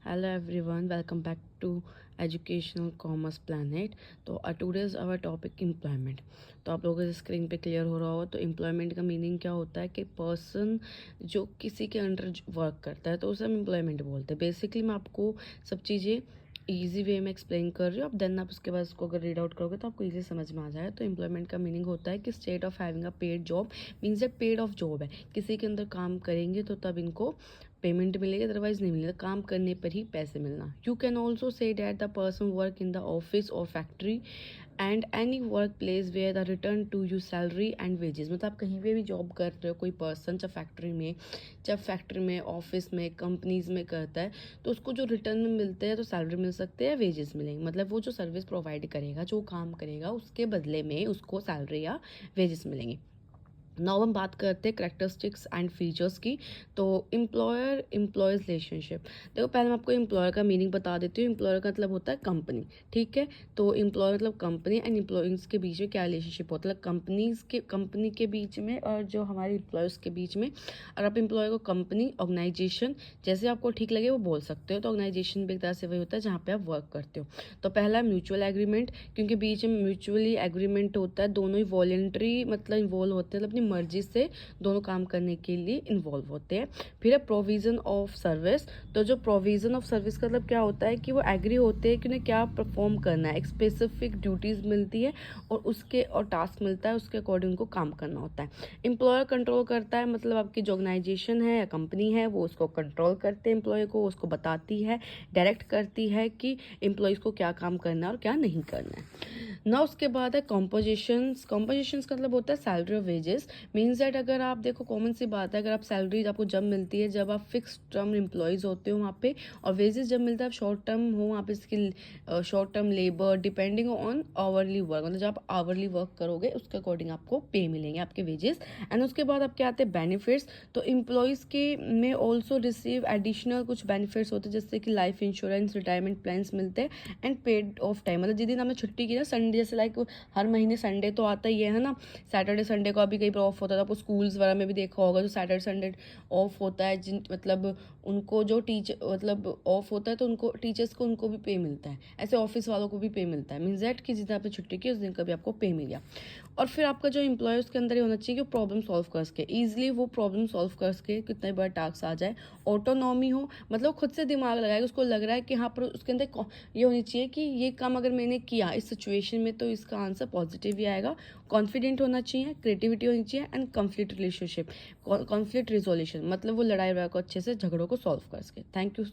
Hello everyone, welcome back to Educational Commerce Planet. तो today's our topic employment. तो आप लोगों को स्क्रीन पे क्लियर हो रहा हो तो एम्प्लॉयमेंट का मीनिंग क्या होता है कि पर्सन जो किसी के अंडर वर्क करता है तो उसे हम एम्प्लॉयमेंट बोलते हैं. बेसिकली मैं आपको सब चीज़ें ईजी वे में एक्सप्लेन कर रही हूँ. अब देन आप उसके बाद उसको अगर रीड आउट करोगे तो आपको ईजी समझ में आ जाएगा. तो एम्प्लॉयमेंट का मीनिंग होता है कि state of having a paid job means that paid of job है. किसी के अंदर काम करेंगे तो तब इनको पेमेंट मिलेगी, अदरवाइज नहीं मिलेगा. काम करने पर ही पैसे मिलना. You can also say that the person work in the office और factory and any work place where the return to you salary and wages. मतलब आप कहीं पे भी जॉब कर रहे हो, कोई पर्सन चाहे फैक्ट्री में ऑफिस में कंपनीज में करता है तो उसको जो रिटर्न में मिलते हैं तो सैलरी मिल सकते हैं, वेजेस मिलेंगे. मतलब वो जो सर्विस प्रोवाइड करेगा, जो काम करेगा, उसके बदले में उसको सैलरी या वेजेस मिलेंगे. नाउ हम बात करते हैं करेक्टरिस्टिक्स एंड फीचर्स की. तो एम्प्लॉयर एम्प्लॉयज़ रिलेशनशिप. देखो पहले मैं आपको एम्प्लॉयर का मीनिंग बता देती हूँ. एम्प्लॉयर का मतलब होता है कंपनी. ठीक है, तो एम्प्लॉयर मतलब कंपनी एंड एम्प्लॉइज के बीच में क्या रिलेशनशिप होता है, मतलब कंपनी के बीच में और जो हमारे एम्प्लॉयज़ के बीच में. और आप एम्प्लॉयर को कंपनी, ऑर्गेनाइजेशन जैसे आपको ठीक लगे वो बोल सकते हो. तो ऑर्गेनाइजेशन भी एक तरह से वही होता है जहाँ पे आप वर्क करते हो. तो पहला म्यूचुअल एग्रीमेंट, क्योंकि बीच में म्यूचुअली एग्रीमेंट होता है, दोनों ही वॉलेंट्री मतलब इन्वॉल्व होते हैं, मतलब अपनी मर्जी से दोनों काम करने के लिए इन्वॉल्व होते हैं. फिर है प्रोविज़न ऑफ सर्विस. तो जो प्रोविज़न ऑफ सर्विस का मतलब क्या होता है कि वो एग्री होते हैं कि उन्हें क्या परफॉर्म करना है. एक स्पेसिफिक ड्यूटीज़ मिलती है और टास्क मिलता है, उसके अकॉर्डिंग उनको काम करना होता है. एम्प्लॉयर कंट्रोल करता है, मतलब आपकी जो ऑर्गेनाइजेशन है या कंपनी है वो उसको कंट्रोल करते हैं, एम्प्लॉय को उसको बताती है, डायरेक्ट करती है कि एम्प्लॉयज़ को क्या काम करना है और क्या नहीं करना है. ना उसके बाद है कॉम्पोजिशंस. कॉम्पोजिशंस का मतलब होता है सैलरी और वेजेस. मीन्स दैट अगर आप देखो, कॉमन सी बात है, अगर आप सैलरी आपको जब मिलती है जब आप फिक्स टर्म एम्प्लॉयज़ होते हो वहाँ पे, और वेजेस जब मिलता है आप शॉर्ट टर्म हो वहाँ पे, skill short term labour depending on hourly work. मतलब जब आप आवरली वर्क करोगे उसके अकॉर्डिंग आपको पे मिलेंगे, आपके वेजेस. एंड उसके बाद आपके आते हैं बेनिफिट्स. तो एम्प्लॉयज़ के में ऑल्सो रिसीव एडिशनल कुछ बेनिफिट्स होते हैं, जैसे कि लाइफ इंश्योरेंस, रिटायरमेंट प्लान्स मिलते हैं एंड पेड ऑफ टाइम. मतलब जिस दिन हमने छुट्टी की ना, संडे जैसे लाइक हर महीने संडे तो आता ही है ना. सैटरडे संडे को अभी कहीं पर ऑफ होता था, आपको स्कूल्स वगैरह में भी देखा होगा जो सैटरडे संडे ऑफ होता है, जिन मतलब उनको जो टीचर मतलब ऑफ होता है तो उनको टीचर्स को उनको भी पे मिलता है. ऐसे ऑफिस वालों को भी पे मिलता है. मीन्स दैट कि जिस दिन आपने छुट्टी की उस दिन का भी आपको पे मिल गया. और फिर आपका जो एम्प्लॉय उसके अंदर ये होना चाहिए कि वो प्रॉब्लम सॉल्व कर सके ईजिली, वो प्रॉब्लम सॉल्व कर सके, कितना बड़ा टास्क आ जाए. ऑटोनॉमी हो, मतलब खुद से दिमाग लगाएगा, उसको लग रहा है कि हाँ पर उसके अंदर ये होनी चाहिए कि ये काम अगर मैंने किया इस सिचुएशन में तो इसका आंसर पॉजिटिव ही आएगा. कॉन्फिडेंट होना चाहिए, क्रिएटिविटी होनी चाहिए and conflict relationship, conflict resolution, मतलब वो लड़ाई वड़ाई को अच्छे से झगड़ों को सॉल्व कर सके. Thank you.